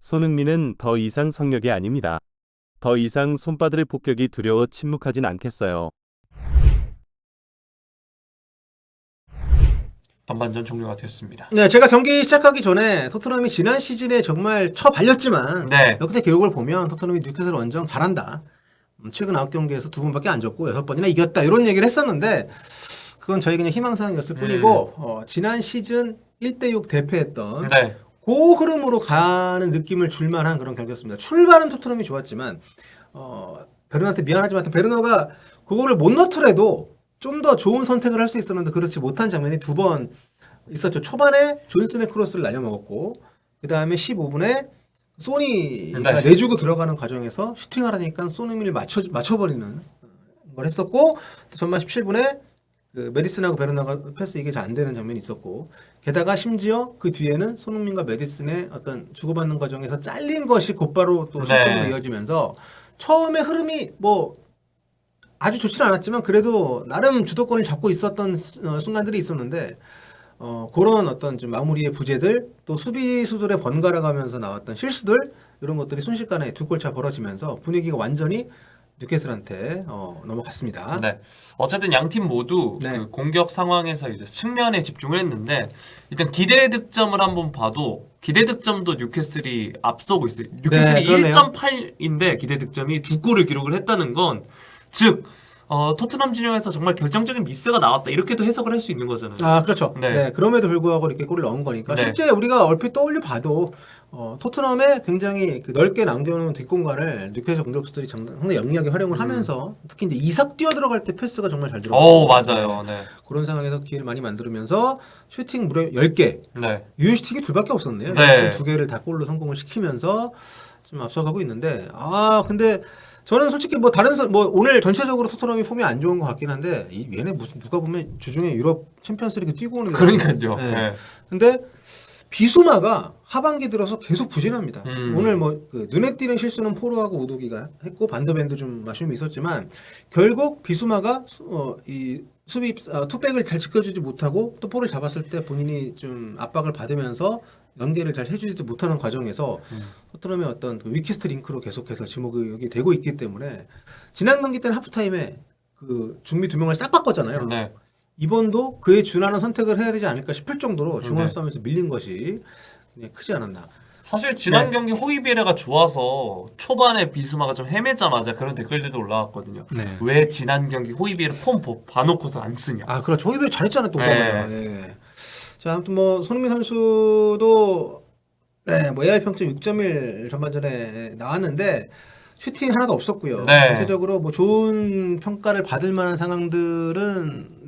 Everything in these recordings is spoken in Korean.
손흥민은 더 이상 성력이 아닙니다. 더 이상 손바들의 폭격이 두려워 침묵하진 않겠어요. 전반전 종료가 됐습니다. 네, 제가 경기 시작하기 전에 토트넘이 지난 시즌에 정말 쳐발렸지만 네. 역대 기록을 보면 토트넘이 뉴캐슬 원정 잘한다. 최근 9경기에서 2번밖에 안 졌고 6번이나 이겼다. 이런 얘기를 했었는데 그건 저희 그냥 희망사항이었을 뿐이고 지난 시즌 1대6 대패했던 네. 그 흐름으로 가는 느낌을 줄만한 그런 경기였습니다. 출발은 토트넘이 좋았지만 베르너한테 미안하지만 베르너가 그거를 못 넣더라도 좀 더 좋은 선택을 할 수 있었는데 그렇지 못한 장면이 2번 있었죠. 초반에 존슨의 크로스를 날려먹었고 그 다음에 15분에 소니가 내주고 들어가는 과정에서 슈팅하라니까 손흥민을 맞춰버리는 걸 했었고 또 전반 17분에 그 메디슨하고 베르나가 패스 이게 잘 안 되는 장면이 있었고 게다가 심지어 그 뒤에는 손흥민과 메디슨의 어떤 주고받는 과정에서 잘린 것이 곧바로 또 실점으로 이어지면서 처음에 흐름이 뭐 아주 좋지는 않았지만 그래도 나름 주도권을 잡고 있었던 순간들이 있었는데 그런 어떤 좀 마무리의 부재들 또 수비수들의 번갈아가면서 나왔던 실수들 이런 것들이 순식간에 두 골차 벌어지면서 분위기가 완전히 뉴캐슬한테 넘어갔습니다. 네. 어쨌든 양 팀 모두 네. 그 공격 상황에서 이제 측면에 집중을 했는데 일단 기대 득점을 한번 봐도 기대 득점도 뉴캐슬이 앞서고 있어요. 뉴캐슬이 그러네요. 1.8인데 기대 득점이 2골을 기록을 했다는 건 즉 토트넘 진영에서 정말 결정적인 미스가 나왔다 이렇게도 해석을 할 수 있는 거잖아요. 아 그렇죠. 네. 네. 그럼에도 불구하고 이렇게 골을 넣은 거니까 네. 실제 우리가 얼핏 떠올려 봐도 토트넘에 굉장히 그 넓게 남겨놓은 뒷공간을 뉴캐슬 공격수들이 상당히 영리하게 활용을 하면서 특히 이제 이삭 뛰어 들어갈 때 패스가 정말 잘 들어가요. 맞아요. 네. 그런 상황에서 기회를 많이 만들면서 슈팅 무려 10개 네. 유효 슈팅이 둘밖에 없었네요. 네. 슈팅 2개를 다 골로 성공을 시키면서 좀 앞서가고 있는데 근데 저는 솔직히 뭐 오늘 전체적으로 토트넘이 폼이 안 좋은 것 같긴 한데 얘네 무슨 누가 보면 주중에 유럽 챔피언스리그 뛰고 오는 그러니까요. 네. 네. 근데 비수마가 하반기 들어서 계속 부진합니다. 오늘 뭐 그 눈에 띄는 실수는 포로하고 우두기가 했고 반더밴드 좀 아쉬움이 있었지만 결국 비수마가 이 수비 투백을 잘 지켜주지 못하고 또 볼을 잡았을 때 본인이 좀 압박을 받으면서 연계를 잘 해주지도 못하는 과정에서 토트넘의 어떤 그 위키스트 링크로 계속해서 지목이 되고 있기 때문에 지난 경기 때는 하프타임에 그 중미 2명을 싹 바꿨잖아요. 네. 이번도 그에 준하는 선택을 해야 되지 않을까 싶을 정도로 중원 네. 싸움에서 밀린 것이 그냥 크지 않았나. 사실 지난 네. 경기 호이비에레가 좋아서 초반에 비수마가 좀 헤매자마자 그런 댓글들도 올라왔거든요. 네. 왜 지난 경기 호이비에레 폼 봐놓고서 안 쓰냐. 그렇죠. 호이비에 잘했잖아요. 또 네. 오자마자. 네. 자, 아무튼 뭐 손흥민 선수도 뭐 AI 평점 6.1 전반전에 나왔는데 슈팅 하나도 없었고요. 네. 전체적으로 뭐 좋은 평가를 받을 만한 상황들은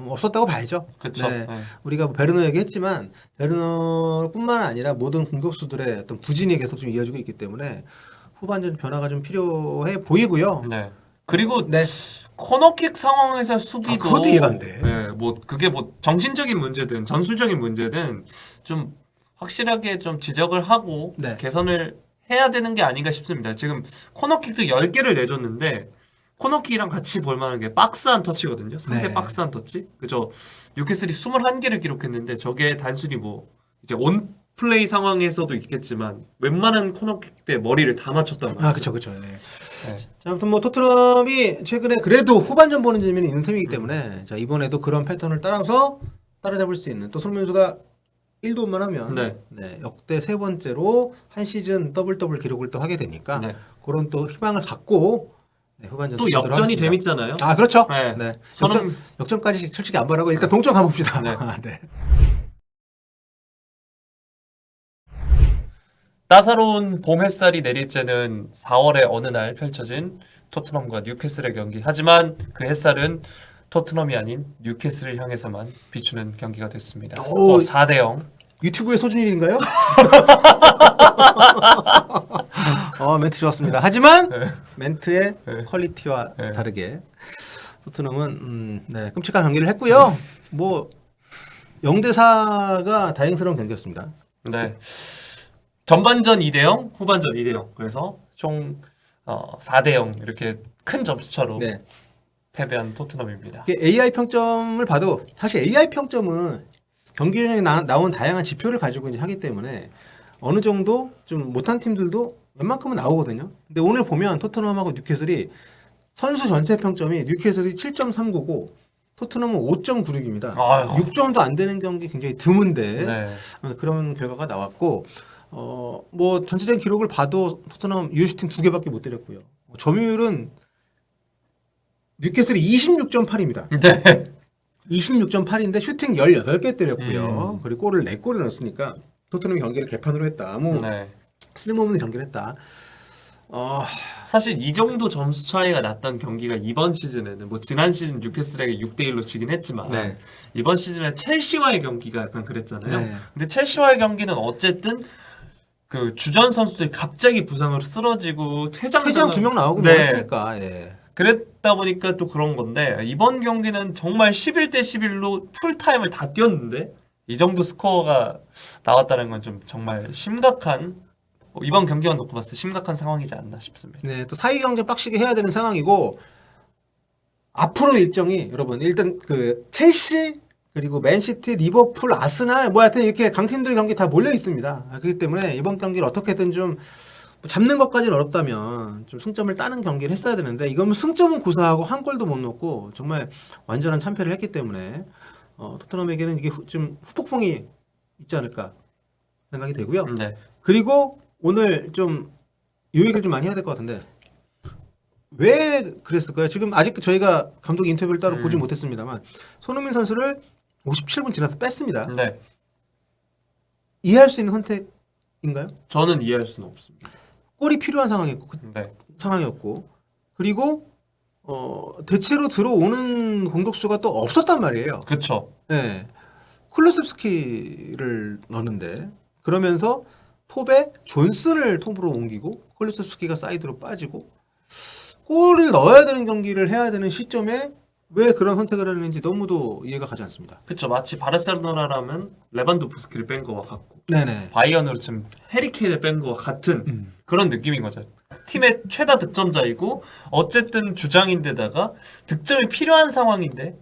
없었다고 봐야죠. 그쵸. 네. 네. 우리가 뭐 베르너 얘기했지만 베르너뿐만 아니라 모든 공격수들의 어떤 부진이 계속 좀 이어지고 있기 때문에 후반전 변화가 좀 필요해 보이고요. 네. 그리고 네. 코너킥 상황에서 수비도 그것도 이해가 안 돼. 네, 뭐 그게 뭐 정신적인 문제든 전술적인 문제든 좀 확실하게 좀 지적을 하고 네. 개선을 해야 되는 게 아닌가 싶습니다. 지금 코너킥도 10개를 내줬는데 코너킥이랑 같이 볼 만한 게 박스한 터치거든요. 상대 네. 박스한 터치. 그죠? 뉴캐슬이 21개를 기록했는데 저게 단순히 뭐 이제 온 플레이 상황에서도 있겠지만 웬만한 코너킥 때 머리를 다 맞췄단 말이에요. 그쵸. 네. 네. 자, 아무튼 뭐 토트넘이 최근에 그래도 후반전 보는 재미는 있는 팀이기 때문에 자, 이번에도 그런 패턴을 따라서 따라잡을 수 있는 또 손흥민 선수가 1도만 하면 네. 역대 3번째로 한 시즌 더블 기록을 또 하게 되니까 네. 그런 또 희망을 갖고 후반전 또 역전이 재밌잖아요. 그렇죠. 네. 네. 저는 역전까지 솔직히 안 바라고 일단 동점 가봅시다. 네. 네. 따사로운 봄 햇살이 내릴 때는 4월의 어느 날 펼쳐진 토트넘과 뉴캐슬의 경기. 하지만 그 햇살은 토트넘이 아닌 뉴캐슬을 향해서만 비추는 경기가 됐습니다. 오. 4대0. 유튜브의 소준일인가요? 멘트 좋았습니다. 하지만 멘트의 퀄리티와 다르게 토트넘은 끔찍한 경기를 했고요. 뭐 0대4가 다행스러운 경기였습니다. 네. 전반전 2대0, 후반전 2대0. 그래서 총 4대0 이렇게 큰 점수차로 네. 패배한 토트넘입니다. AI 평점을 봐도 사실 AI 평점은 경기 중에 나온 다양한 지표를 가지고 이제 하기 때문에 어느 정도 좀 못한 팀들도 웬만큼은 나오거든요. 근데 오늘 보면 토트넘하고 뉴캐슬이 선수 전체 평점이 뉴캐슬이 7.39고 토트넘은 5.96입니다. 아유. 6점도 안 되는 경기 굉장히 드문데 네. 그런 결과가 나왔고 뭐 전체적인 기록을 봐도 토트넘 유효슈팅 2개밖에 못 때렸고요. 점유율은 뉴캐슬이 26.8입니다. 네. 26.8인데 슈팅 18개 때렸고요. 그리고 골을 4골을 넣었으니까 토트넘이 경기를 개판으로 했다. 아무 네. 쓸모없는 경기를 했다. 사실 이 정도 점수 차이가 났던 경기가 이번 시즌에는 뭐 지난 시즌 뉴캐슬에게 6대1로 지긴 했지만 네. 이번 시즌에 첼시와의 경기가 약간 그랬잖아요. 네. 근데 첼시와의 경기는 어쨌든 그 주전 선수들이 갑자기 부상으로 쓰러지고 퇴장 퇴장 2명 나오고 네. 했으니까. 예. 그랬다 보니까 또 그런 건데 이번 경기는 정말 11대 11로 풀타임을 다 뛰었는데 이 정도 스코어가 나왔다는 건 좀 정말 심각한 이번 경기만 놓고 봤을 때 심각한 상황이지 않나 싶습니다. 네, 또 사이 경쟁 빡시게 해야 되는 상황이고 앞으로 일정이 여러분 일단 그 첼시 그리고 맨시티, 리버풀, 아스날 뭐 하여튼 이렇게 강팀들 경기 다 몰려 있습니다. 그렇기 때문에 이번 경기를 어떻게든 좀 잡는 것까지는 어렵다면 좀 승점을 따는 경기를 했어야 되는데 이건 승점은 고사하고 한 골도 못 넣고 정말 완전한 참패를 했기 때문에 토트넘에게는 이게 좀 후폭풍이 있지 않을까 생각이 되고요. 네. 그리고 오늘 좀 이 얘기를 좀 많이 해야 될 것 같은데 왜 그랬을까요? 지금 아직 저희가 감독 인터뷰를 따로 보지 못했습니다만 손흥민 선수를 57분 지나서 뺐습니다. 네. 이해할 수 있는 선택인가요? 저는 이해할 수는 없습니다. 골이 필요한 상황이었고 네. 상황이었고 그리고 대체로 들어오는 공격수가 또 없었단 말이에요. 그렇죠. 네. 쿨루셉스키를 넣는데 그러면서 톱에 존슨을 톱으로 옮기고 쿨루셉스키가 사이드로 빠지고 골을 넣어야 되는 경기를 해야 되는 시점에 왜 그런 선택을 하는지 너무도 이해가 가지 않습니다. 그렇죠. 마치 바르셀로나라면 레반도프스키를 뺀 거와 같고 네네. 바이언으로 지금 해리케인을 뺀 거와 같은 그런 느낌인 거죠. 팀의 최다 득점자이고 어쨌든 주장인데다가 득점이 필요한 상황인데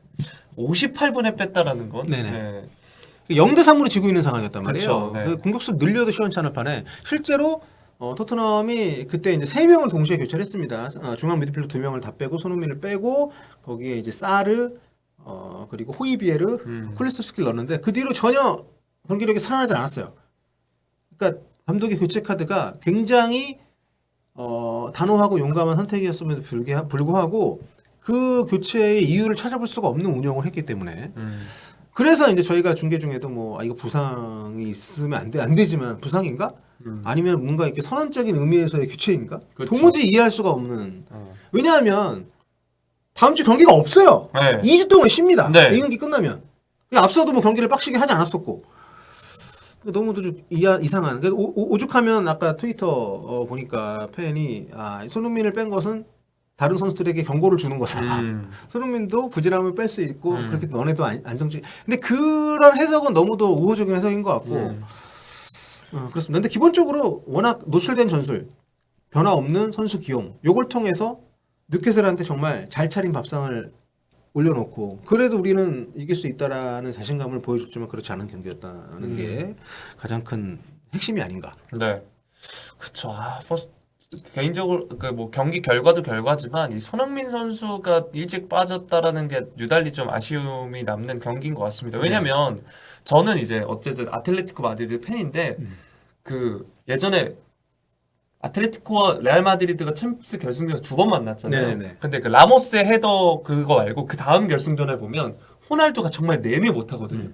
58분에 뺐다라는 건 네네. 네. 0대 3으로 지고 있는 상황이었단 말이에요. 그쵸, 네. 공격수 늘려도 시원찮을 판에 실제로 토트넘이 그때 이제 3명을 동시에 교체를 했습니다. 중앙 미드필더 2명을 다 빼고 손흥민을 빼고 거기에 이제 사르 그리고 호이비에르, 쿨리스프스키를 넣었는데 그 뒤로 전혀 경기력이 살아나지 않았어요. 그러니까 감독의 교체 카드가 굉장히 단호하고 용감한 선택이었음에도 불구하고 그 교체의 이유를 찾아볼 수가 없는 운영을 했기 때문에 그래서 이제 저희가 중계 중에도 뭐 이거 부상이 있으면 안 되지만 부상인가? 아니면 뭔가 이렇게 선언적인 의미에서의 교체인가? 그렇죠. 도무지 이해할 수가 없는. 왜냐하면 다음 주 경기가 없어요. 네. 2주 동안 쉽니다. 네. 이 경기 끝나면. 앞서도 뭐 경기를 빡시게 하지 않았었고. 너무도 좀 이상한. 그래서 오죽하면 아까 트위터 보니까 팬이 손흥민을 뺀 것은 다른 선수들에게 경고를 주는 거다. 손흥민도 부진함을 뺄 수 있고 그렇게 너네도 안정적. 근데 그런 해석은 너무도 우호적인 해석인 것 같고 그렇습니다. 근데 기본적으로 워낙 노출된 전술, 변화 없는 선수 기용, 요걸 통해서 뉴캐슬한테 정말 잘 차린 밥상을 올려놓고 그래도 우리는 이길 수 있다라는 자신감을 보여줬지만 그렇지 않은 경기였다는 게 가장 큰 핵심이 아닌가. 네. 그렇죠. 개인적으로 그 뭐 경기 결과도 결과지만 이 손흥민 선수가 일찍 빠졌다라는 게 유달리 좀 아쉬움이 남는 경기인 것 같습니다. 왜냐면 저는 이제 어쨌든 아틀레티코 마드리드 팬인데 그 예전에 아틀레티코와 레알 마드리드가 챔피언스 결승전에서 2번 만났잖아요. 네네네. 근데 그 라모스의 헤더 그거 말고 그 다음 결승전에 보면 호날두가 정말 내내 못하거든요.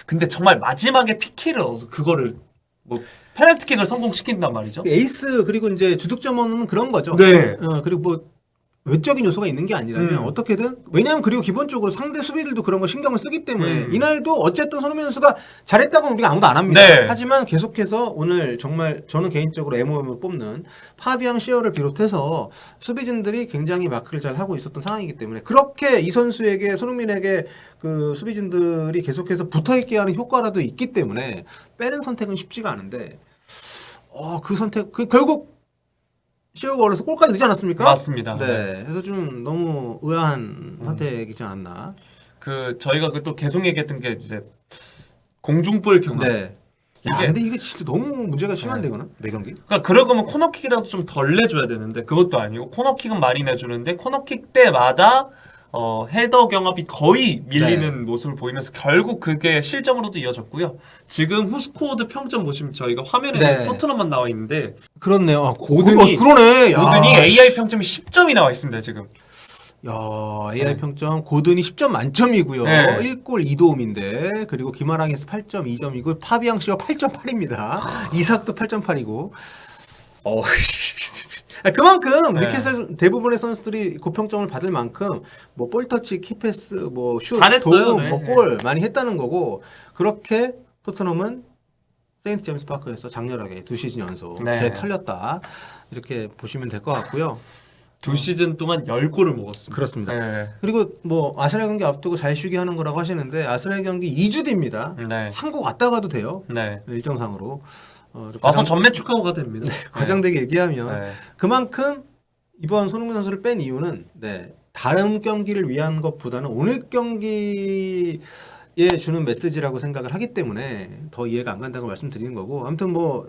근데 정말 마지막에 PK를 넣어서 그거를 뭐 페널티킥을 성공시킨단 말이죠. 에이스 그리고 이제 주득점은 그런 거죠. 네. 그리고 뭐 외적인 요소가 있는 게 아니라면 어떻게든 왜냐하면 그리고 기본적으로 상대 수비들도 그런 거 신경을 쓰기 때문에 이날도 어쨌든 손흥민 선수가 잘했다고는 우리가 아무도 안 합니다. 네. 하지만 계속해서 오늘 정말 저는 개인적으로 MOM을 뽑는 파비앙 시어를 비롯해서 수비진들이 굉장히 마크를 잘 하고 있었던 상황이기 때문에 그렇게 이 선수에게 손흥민에게 그 수비진들이 계속해서 붙어있게 하는 효과라도 있기 때문에 빼는 선택은 쉽지가 않은데 그 선택 결국 시어가 올라서 골까지 넣지 않았습니까? 맞습니다. 네. 그래서 좀 너무 의아한 선택이지 않았나. 그 저희가 또 계속 얘기했던 게 이제 공중볼 경합. 네. 야, 근데 이게 진짜 너무 문제가 심한데 이거는 내 경기. 그러니까 그럴 거면 코너킥이라도 좀 덜 내줘야 되는데 그것도 아니고 코너킥은 많이 내주는데 코너킥 때마다 헤더 경합이 거의 밀리는 모습을 보이면서 결국 그게 실점으로도 이어졌고요. 지금 후스코어드 평점 보시면 저희가 화면에 네. 토트넘만 나와 있는데 그렇네요. 아, 고든이- 그러네. 야, 고든이 AI 평점이 10점이 나와 있습니다 지금. 야, AI 평점 고든이 10점 만점이고요. 네. 1골 2도움인데 그리고 김아랑에서 8.2점이고 파비앙 씨가 8.8입니다. 이삭도 8.8이고. 그만큼 네. 뉴캐슬 대부분의 선수들이 고평점을 받을 만큼 뭐 볼터치, 키패스, 뭐 슛, 잘했어요. 도움, 네. 뭐 골 많이 했다는 거고 그렇게 토트넘은 세인트 제임스 파크에서 장렬하게 2시즌 연속 네. 개 털렸다 이렇게 보시면 될 것 같고요. 2시즌 동안 10골을 먹었습니다. 그렇습니다. 네. 그리고 뭐 아스날 경기 앞두고 잘 쉬게 하는 거라고 하시는데 아스날 경기 2주 뒤입니다. 네. 한국 왔다 가도 돼요. 네. 일정상으로. 좀 와서 전매 축하고 가도 됩니다. 과장되게 얘기하면 네. 그만큼 이번 손흥민 선수를 뺀 이유는 다른 경기를 위한 것보다는 오늘 경기에 주는 메시지라고 생각을 하기 때문에 더 이해가 안 간다고 말씀드리는 거고 아무튼 뭐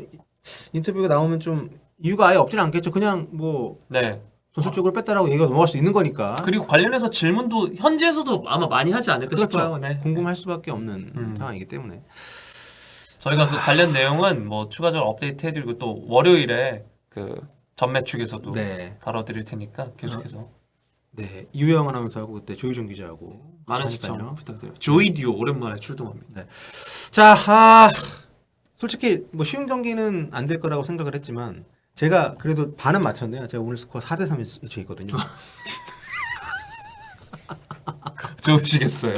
인터뷰가 나오면 좀 이유가 아예 없진 않겠죠. 그냥 뭐 네. 전술적으로 뺐다라고 얘기가 넘어갈 수 있는 거니까. 그리고 관련해서 질문도 현지에서도 아마 많이 하지 않을까 그렇죠. 싶어요. 네. 궁금할 수밖에 없는 상황이기 때문에. 저희가 그 관련 내용은 뭐 추가적으로 업데이트 해드리고 또 월요일에 그 전매 축에서도 네. 다뤄드릴 테니까 계속해서 네. 유영 아나운서하고 그때 조유정 기자하고 많은 같이 시청 하니까요. 부탁드려요. 조이 듀오 오랜만에 출동합니다. 자, 솔직히 뭐 쉬운 경기는 안 될 거라고 생각을 했지만 제가 그래도 반은 맞췄네요. 제가 오늘 스코어 4대3이 제 있거든요. 좋으시겠어요.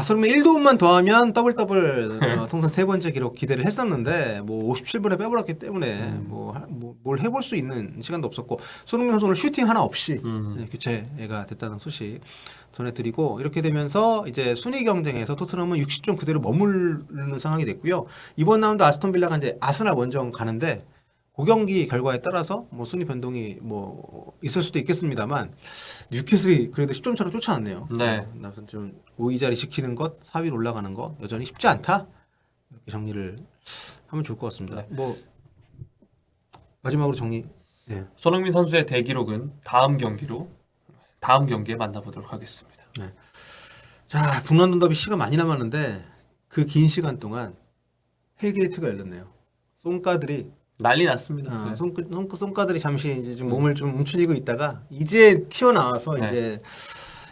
손흥민 1도움만 더하면 더블 통산 세 번째 기록 기대를 했었는데 뭐 57분에 빼버렸기 때문에 뭘 해볼 수 있는 시간도 없었고 손흥민 선수 오늘 슈팅 하나 없이 교체가 됐다는 소식 전해드리고 이렇게 되면서 이제 순위 경쟁에서 토트넘은 60점 그대로 머무르는 상황이 됐고요. 이번 라운드 아스톤 빌라가 이제 아스날 원정 가는데 그 경기 결과에 따라서 뭐 순위 변동이 뭐 있을 수도 있겠습니다만 뉴캐슬이 그래도 10점 차로 쫓아왔네요. 네. 나는 좀 5위 자리 지키는 것, 4위로 올라가는 것 여전히 쉽지 않다. 이렇게 정리를 하면 좋을 것 같습니다. 네. 뭐 마지막으로 정리. 네. 손흥민 선수의 대기록은 다음 경기에 만나보도록 하겠습니다. 자, 북런던 더비 시간 많이 남았는데 그 긴 시간 동안 헬게이트가 열렸네요. 쏨가들이 난리 났습니다. 네. 손가들이 잠시 이제 좀 몸을 좀 움츠리고 있다가 이제 튀어나와서 네. 이제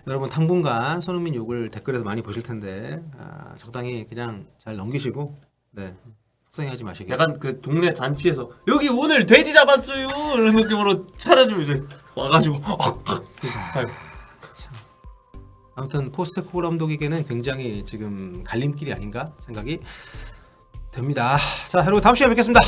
여러분 당분간 손흥민 욕을 댓글에서 많이 보실 텐데 적당히 그냥 잘 넘기시고 속상해하지 마시길. 약간 그 동네 잔치에서 여기 오늘 돼지 잡았어요 이런 느낌으로 차려주면 이제 와가지고 아무튼 포스테코글 감독에게는 굉장히 지금 갈림길이 아닌가 생각이 됩니다. 자, 여러분 다음 시간에 뵙겠습니다.